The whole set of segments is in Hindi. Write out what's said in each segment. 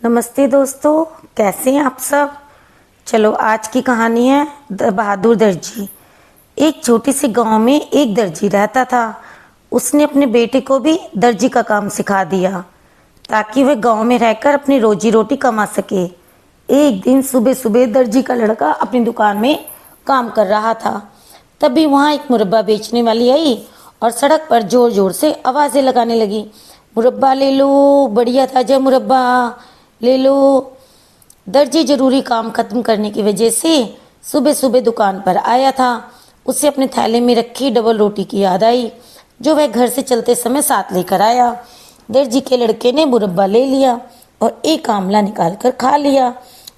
नमस्ते दोस्तों, कैसे हैं आप सब। चलो आज की कहानी है बहादुर दर्जी। एक छोटी सी गांव में एक दर्जी रहता था। उसने अपने बेटे को भी दर्जी का काम सिखा दिया ताकि वह गांव में रहकर अपनी रोजी रोटी कमा सके। एक दिन सुबह सुबह दर्जी का लड़का अपनी दुकान में काम कर रहा था। तभी वहाँ एक मुरब्बा बेचने वाली आई और सड़क पर जोर जोर से आवाज़ें लगाने लगी। मुरब्बा ले लो, बढ़िया ताजा मुरब्बा ले लो। दर्जी जरूरी काम खत्म करने की वजह से सुबह सुबह दुकान पर आया था। उसे अपने थैले में रखी डबल रोटी की याद आई जो वह घर से चलते समय साथ लेकर आया। दर्जी के लड़के ने मुरब्बा ले लिया और एक आमला निकाल कर खा लिया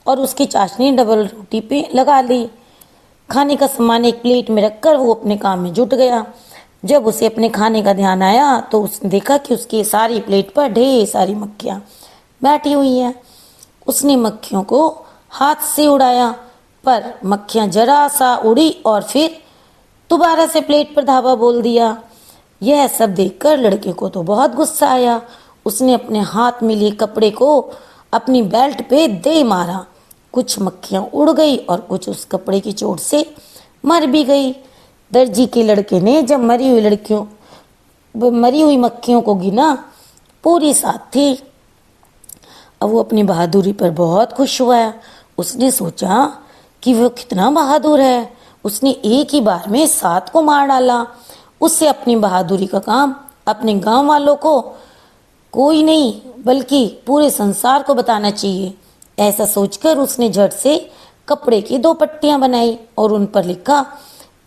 और उसकी चाशनी डबल रोटी पे लगा ली। खाने का सामान एक प्लेट में रखकर वो अपने काम में जुट गया। जब उसे अपने खाने का ध्यान आया तो उसने देखा कि उसकी सारी प्लेट पर ढेर सारी मक्खियाँ बैठी हुई है। उसने मक्खियों को हाथ से उड़ाया पर मक्खियां जरा सा उड़ी और फिर दोबारा से प्लेट पर धावा बोल दिया। यह सब देखकर लड़के को तो बहुत गुस्सा आया। उसने अपने हाथ में लिए कपड़े को अपनी बेल्ट पे दे मारा। कुछ मक्खियां उड़ गई और कुछ उस कपड़े की चोट से मर भी गई। दर्जी के लड़के ने जब मरी हुई मक्खियों को गिना, पूरी 7 थी। अब वो अपनी बहादुरी पर बहुत खुश हुआ। उसने सोचा कि वो कितना बहादुर है। उसने एक ही बार में 7 को मार डाला। उससे अपनी बहादुरी का काम अपने गांव वालों को कोई नहीं बल्कि पूरे संसार को बताना चाहिए। ऐसा सोचकर उसने झट से कपड़े की 2 पट्टियां बनाई और उन पर लिखा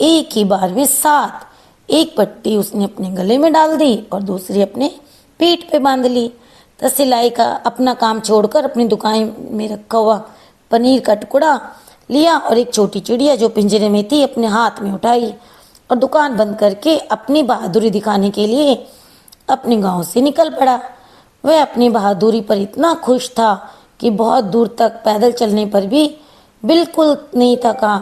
एक ही बार में 7। एक पट्टी उसने अपने गले में डाल दी और दूसरी अपने पीठ पे बांध ली। सिलाई का अपना काम छोड़कर अपनी दुकान में रखा हुआ पनीर का टुकड़ा लिया और एक छोटी चिड़िया जो पिंजरे में थी अपने हाथ में उठाई और दुकान बंद करके अपनी बहादुरी दिखाने के लिए अपने गांव से निकल पड़ा। वह अपनी बहादुरी पर इतना खुश था कि बहुत दूर तक पैदल चलने पर भी बिल्कुल नहीं थका।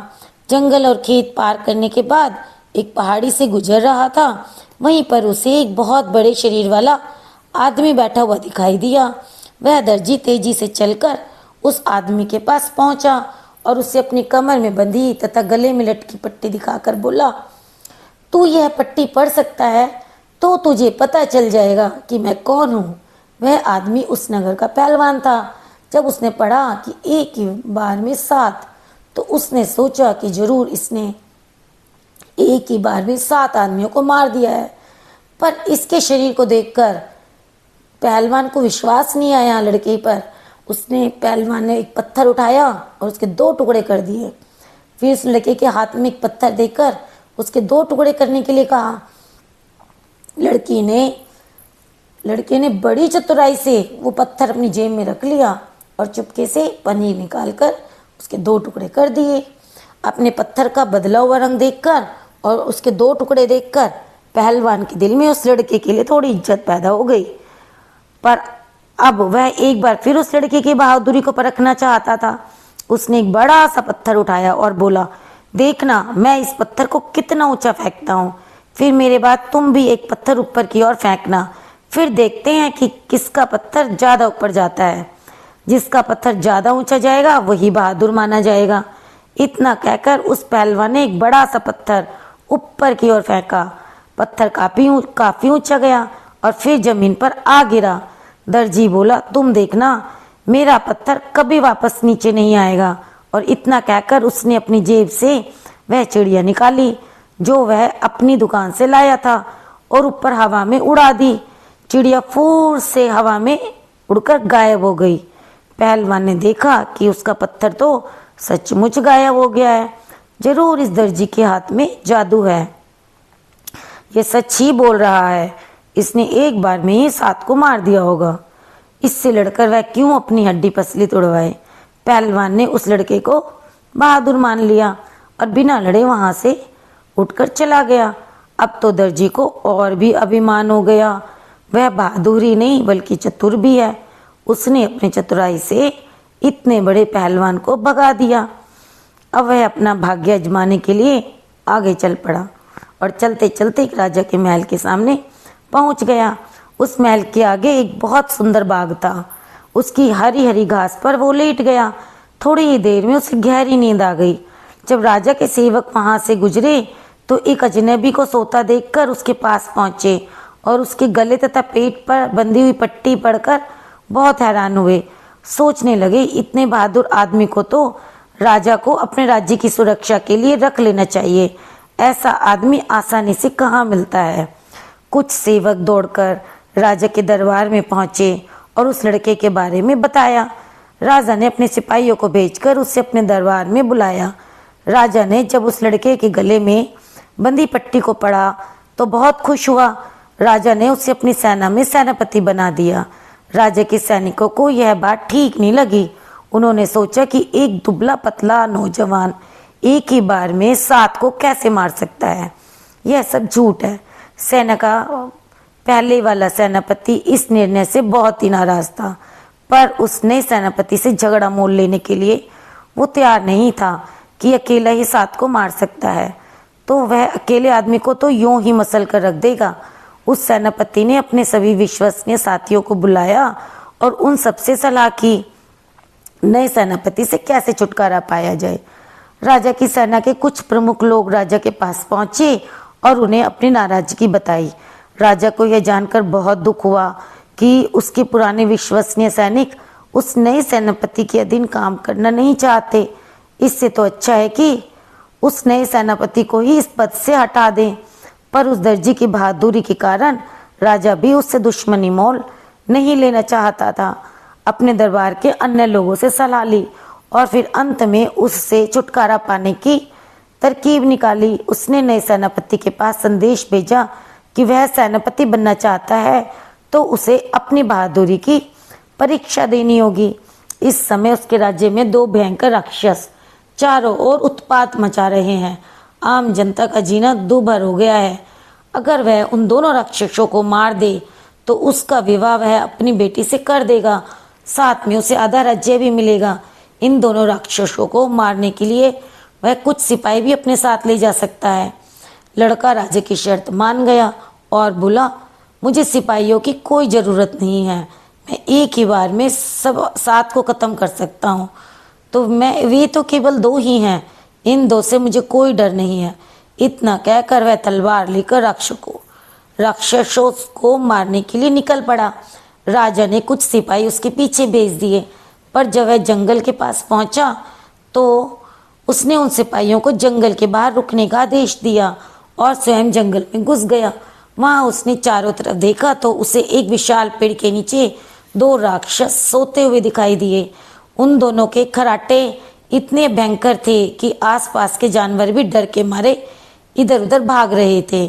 जंगल और खेत पार करने के बाद एक पहाड़ी से गुजर रहा था। वहीं पर उसे एक बहुत बड़े शरीर वाला आदमी बैठा हुआ दिखाई दिया। वह दर्जी तेजी से चलकर उस आदमी के पास पहुंचा और उसे अपनी कमर में बंधी तथा गले में लटकी पट्टी दिखाकर बोला, तू यह पट्टी पढ़ सकता है तो तुझे पता चल जाएगा कि मैं कौन हूँ। वह आदमी उस नगर का पहलवान था। जब उसने पढ़ा कि एक ही बार में 7 तो उसने सोचा कि जरूर इसने एक ही बार में 7 आदमियों को मार दिया है। पर इसके शरीर को देखकर पहलवान को विश्वास नहीं आया लड़के पर। पहलवान ने एक पत्थर उठाया और उसके 2 टुकड़े कर दिए। फिर उस लड़के के हाथ में एक पत्थर देकर उसके 2 टुकड़े करने के लिए कहा। लड़के ने बड़ी चतुराई से वो पत्थर अपनी जेब में रख लिया और चुपके से पनीर निकालकर उसके 2 टुकड़े कर दिए। अपने पत्थर का बदला हुआ रंग देखकर और उसके 2 टुकड़े देखकर पहलवान के दिल में उस लड़के के लिए थोड़ी इज्जत पैदा हो गई। पर अब वह एक बार फिर उस लड़के की बहादुरी को परखना चाहता था। उसने एक बड़ा सा पत्थर उठाया और बोला, देखना मैं इस पत्थर को कितना ऊंचा फेंकता हूँ। फिर मेरे बाद तुम भी एक पत्थर ऊपर की ओर फेंकना। फिर देखते हैं कि किसका पत्थर ज़्यादा ऊपर जाता है। जिसका पत्थर ज़्यादा ऊंचा जाएगा वही बहादुर माना जाएगा। इतना कहकर उस पहलवान ने एक बड़ा सा पत्थर ऊपर की ओर फेंका। पत्थर काफ़ी ऊंचा गया और फिर जमीन पर आ गिरा। दर्जी बोला, तुम देखना मेरा पत्थर कभी वापस नीचे नहीं आएगा। और इतना कहकर उसने अपनी जेब से वह चिड़िया निकाली जो वह अपनी दुकान से लाया था और ऊपर हवा में उड़ा दी। चिड़िया फूर से हवा में उड़कर गायब हो गई। पहलवान ने देखा कि उसका पत्थर तो सचमुच गायब हो गया है। जरूर इस दर्जी के हाथ में जादू है। ये सच ही बोल रहा है। इसने एक बार में ही 7 को मार दिया होगा। इससे लड़कर वह क्यों अपनी हड्डी पसली तोड़वाए। पहलवान ने उस लड़के को बहादुर मान लिया और बिना लड़े वहां से उठकर चला गया। अब तो दर्जी को और भी अभिमान हो गया। वह बहादुर ही नहीं बल्कि चतुर भी है। उसने अपनी चतुराई से इतने बड़े पहलवान को भगा दिया। अब वह अपना भाग्य आजमाने के लिए आगे चल पड़ा और चलते चलते एक राजा के महल के सामने पहुंच गया। उस महल के आगे एक बहुत सुंदर बाग था। उसकी हरी हरी घास पर वो लेट गया। थोड़ी ही देर में उसे गहरी नींद आ गई। जब राजा के सेवक वहां से गुजरे तो एक अजनबी को सोता देखकर उसके पास पहुंचे और उसके गले तथा पेट पर बंधी हुई पट्टी पढ़कर बहुत हैरान हुए। सोचने लगे, इतने बहादुर आदमी को तो राजा को अपने राज्य की सुरक्षा के लिए रख लेना चाहिए। ऐसा आदमी आसानी से कहाँ मिलता है। कुछ सेवक दौड़कर राजा के दरबार में पहुंचे और उस लड़के के बारे में बताया। राजा ने अपने सिपाहियों को भेजकर उसे अपने दरबार में बुलाया। राजा ने जब उस लड़के के गले में बंदी पट्टी को पढ़ा तो बहुत खुश हुआ। राजा ने उसे अपनी सेना में सेनापति बना दिया। राजा के सैनिकों को यह बात ठीक नहीं लगी। उन्होंने सोचा कि एक दुबला पतला नौजवान एक ही बार में 7 को कैसे मार सकता है। यह सब झूठ है। सेना का पहले वाला सेनापति इस निर्णय से बहुत ही नाराज था, पर उसने सेनापति से झगड़ा मोल लेने के लिए वो तैयार नहीं था कि अकेला ही 7 को मार सकता है, तो वह अकेले आदमी को तो यूं ही मसल कर रख देगा। उस सेनापति ने अपने सभी विश्वसनीय साथियों को बुलाया और उन सबसे सलाह की नए सेनापति से कैसे छुटकारा पाया जाए। राजा की सेना के कुछ प्रमुख लोग राजा के पास पहुंचे और उन्हें अपनी नाराजगी बताई। राजा को यह जानकर बहुत दुख हुआ कि उसके पुराने विश्वसनीय सैनिक उस नए सेनापति के अधीन काम करना नहीं चाहते। इससे तो अच्छा है कि उस नए सेनापति को ही इस पद से हटा दें। पर उस दर्जी की बहादुरी के कारण राजा भी उससे दुश्मनी मोल नहीं लेना चाहता था। अपने दरबार के अन्य लोगों से सलाह ली और फिर अंत में उससे छुटकारा पाने की तरकीब निकाली। उसने नए सेनापति के पास संदेश भेजा कि वह सेनापति बनना चाहता है तो उसे अपनी बहादुरी की परीक्षा देनी होगी। इस समय उसके राज्य में 2 भयंकर राक्षस चारों ओर उत्पात मचा रहे हैं। आम जनता का जीना दूभर हो गया है। अगर वह उन दोनों राक्षसों को मार दे तो उसका विवाह वह अपनी बेटी से कर देगा, साथ में उसे आधा राज्य भी मिलेगा। इन दोनों राक्षसों को मारने के लिए वह कुछ सिपाही भी अपने साथ ले जा सकता है। लड़का राजा की शर्त मान गया और बोला, मुझे सिपाहियों की कोई ज़रूरत नहीं है, मैं एक ही बार में सब 7 को ख़त्म कर सकता हूँ। तो वे तो केवल 2 ही हैं, इन 2 से मुझे कोई डर नहीं है। इतना कहकर वह तलवार लेकर राक्षसों को मारने के लिए निकल पड़ा। राजा ने कुछ सिपाही उसके पीछे भेज दिए, पर जब वह जंगल के पास पहुंचा तो उसने उन सिपाहियों को जंगल के बाहर रुकने का आदेश दिया और स्वयं जंगल में घुस गया। वहां उसने चारों तरफ देखा तो उसे एक विशाल पेड़ के नीचे 2 राक्षस सोते हुए दिखाई दिए। उन दोनों के खराटे इतने भयंकर थे कि आसपास के जानवर भी डर के मारे इधर उधर भाग रहे थे।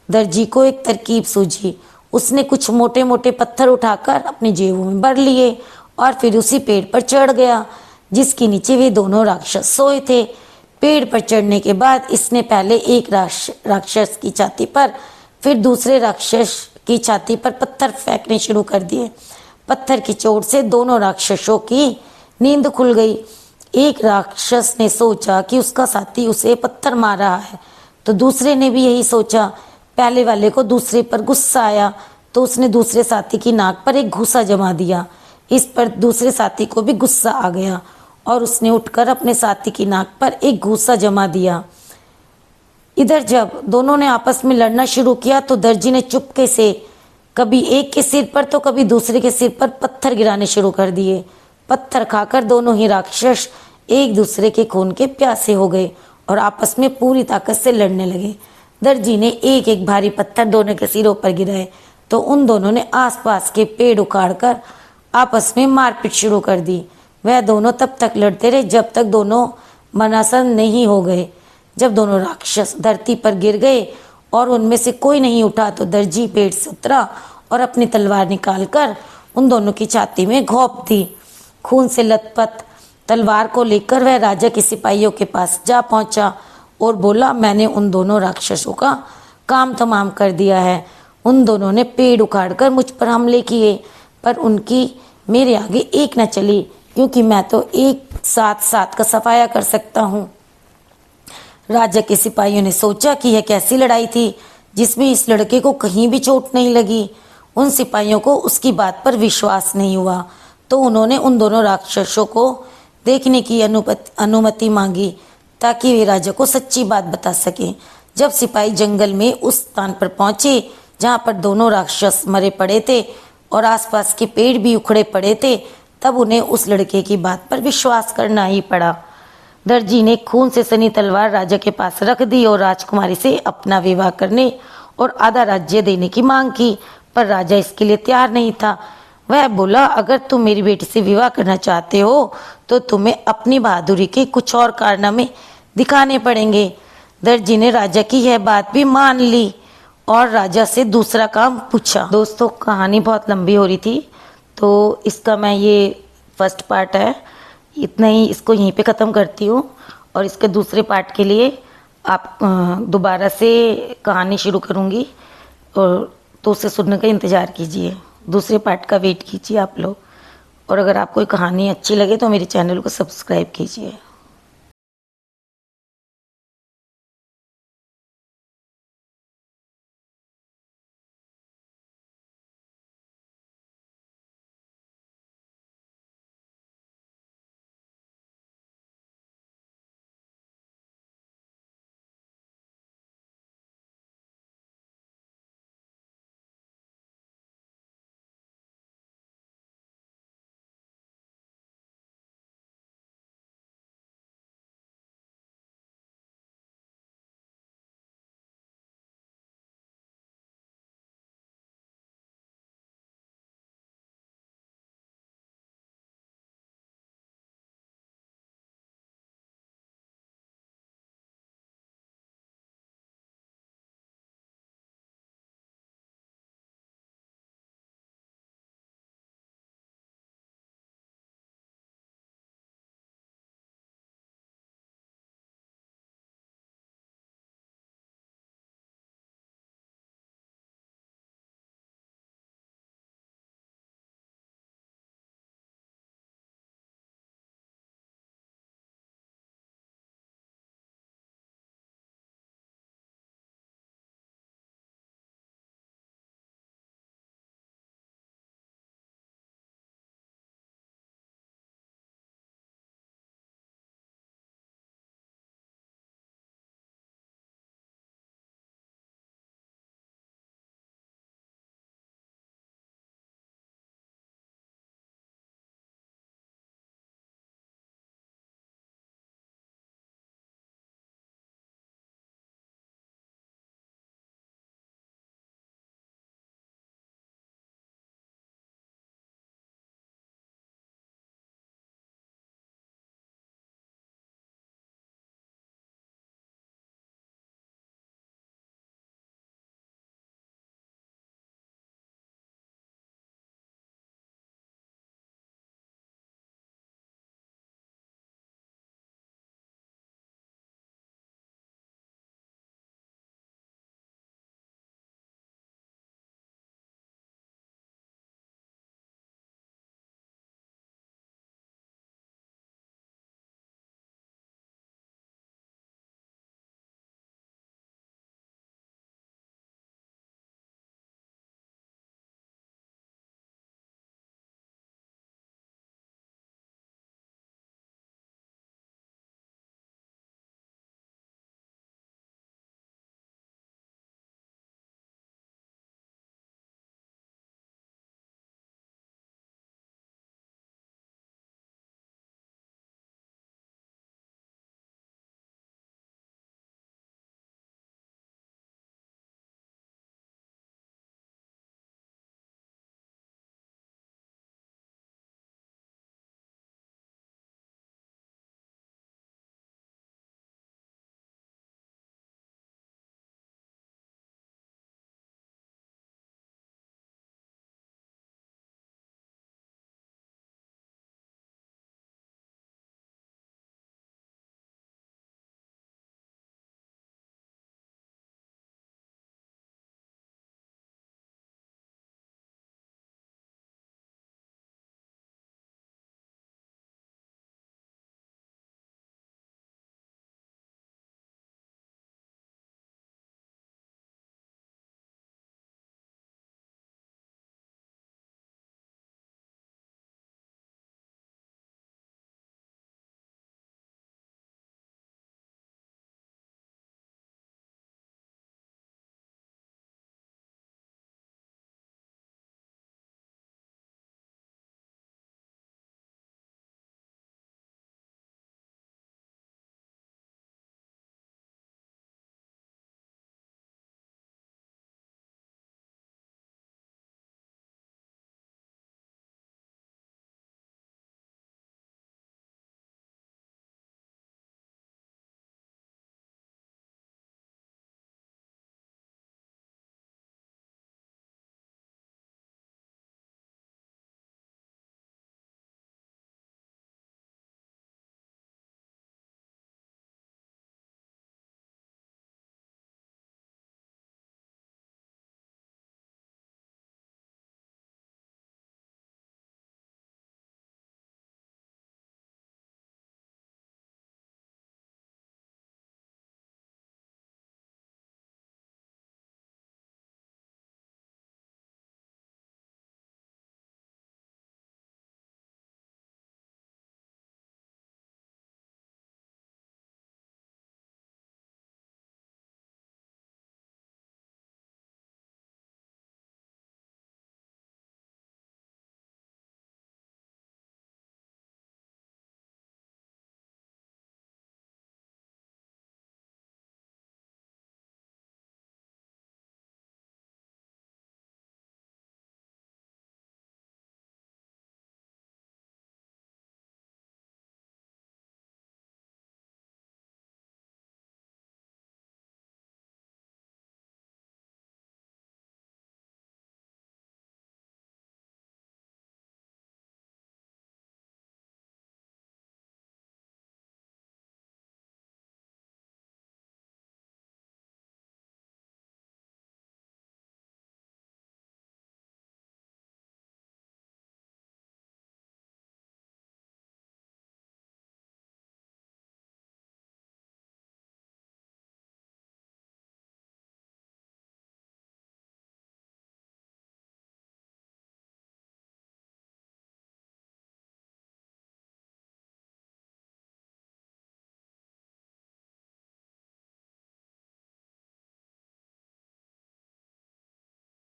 दर्जी को एक तरकीब सूझी। उसने कुछ मोटे मोटे पत्थर उठाकर अपनी जेबों में भर लिए और फिर उसी पेड़ पर चढ़ गया जिसके नीचे वे दोनों राक्षस सोए थे। पेड़ पर चढ़ने के बाद इसने पहले एक राक्षस की छाती पर फिर दूसरे राक्षस की छाती पर पत्थर फेंकने शुरू कर दिए। पत्थर की चोट से दोनों राक्षसों की नींद खुल गई। एक राक्षस ने सोचा कि उसका साथी उसे पत्थर मार रहा है, तो दूसरे ने भी यही सोचा। पहले वाले को दूसरे पर गुस्सा आया तो उसने दूसरे साथी की नाक पर एक घूंसा जमा दिया। इस पर दूसरे साथी को भी गुस्सा आ गया और उसने उठकर अपने साथी की नाक पर एक घूंसा जमा दिया। इधर जब दोनों ने आपस में लड़ना शुरू किया तो दर्जी ने चुपके से कभी एक के सिर पर तो कभी दूसरे के सिर पर पत्थर गिराने शुरू कर दिए। पत्थर खाकर दोनों ही राक्षस एक दूसरे के खून के प्यासे हो गए और आपस में पूरी ताकत से लड़ने लगे। दर्जी ने एक एक भारी पत्थर दोनों के सिरों पर गिराए तो उन दोनों ने आसपास के पेड़ उखाड़कर आपस में मारपीट शुरू कर दी। वह दोनों तब तक लड़ते रहे जब तक दोनों मनासन नहीं हो गए। जब दोनों राक्षस धरती पर गिर गए और उनमें से कोई नहीं उठा तो दर्जी पेड़ से उतरा और अपनी तलवार निकालकर उन दोनों की छाती में घोंप दी। खून से लथपथ तलवार को लेकर वह राजा के सिपाहियों के पास जा पहुंचा और बोला, मैंने उन दोनों राक्षसों का काम तमाम कर दिया है। उन दोनों ने पेड़ उखाड़कर मुझ पर हमले किए, पर उनकी मेरे आगे एक न चली, क्योंकि मैं तो एक साथ 7 का सफाया कर सकता हूँ। राजा के सिपाहियों ने सोचा कि यह कैसी लड़ाई थी जिसमें इस लड़के को कहीं भी चोट नहीं लगी। उन सिपाहियों को उसकी बात पर विश्वास नहीं हुआ, तो उन्होंने उन दोनों राक्षसों को देखने की अनुमति मांगी ताकि वे राजा को सच्ची बात बता सकें। जब सिपाही जंगल में उस स्थान पर पहुंचे जहां पर दोनों राक्षस मरे पड़े थे और आसपास के पेड़ भी उखड़े पड़े थे, तब उन्हें उस लड़के की बात पर विश्वास करना ही पड़ा। दर्जी ने खून से सनी तलवार राजा के पास रख दी और राजकुमारी से अपना विवाह करने और आधा राज्य देने की मांग की, पर राजा इसके लिए तैयार नहीं था। वह बोला, अगर तुम मेरी बेटी से विवाह करना चाहते हो तो तुम्हें अपनी बहादुरी के कुछ और कारनामे दिखाने पड़ेंगे। दर्जी ने राजा की यह बात भी मान ली और राजा से दूसरा काम पूछा। दोस्तों, कहानी बहुत लंबी हो रही थी तो इसका मैं ये फर्स्ट पार्ट है, इतना ही, इसको यहीं पे ख़त्म करती हूँ और इसके दूसरे पार्ट के लिए आप दोबारा से कहानी शुरू करूँगी और तो उसे सुनने का इंतज़ार कीजिए। दूसरे पार्ट का वेट कीजिए आप लोग। और अगर आपको कहानी अच्छी लगे तो मेरे चैनल को सब्सक्राइब कीजिए।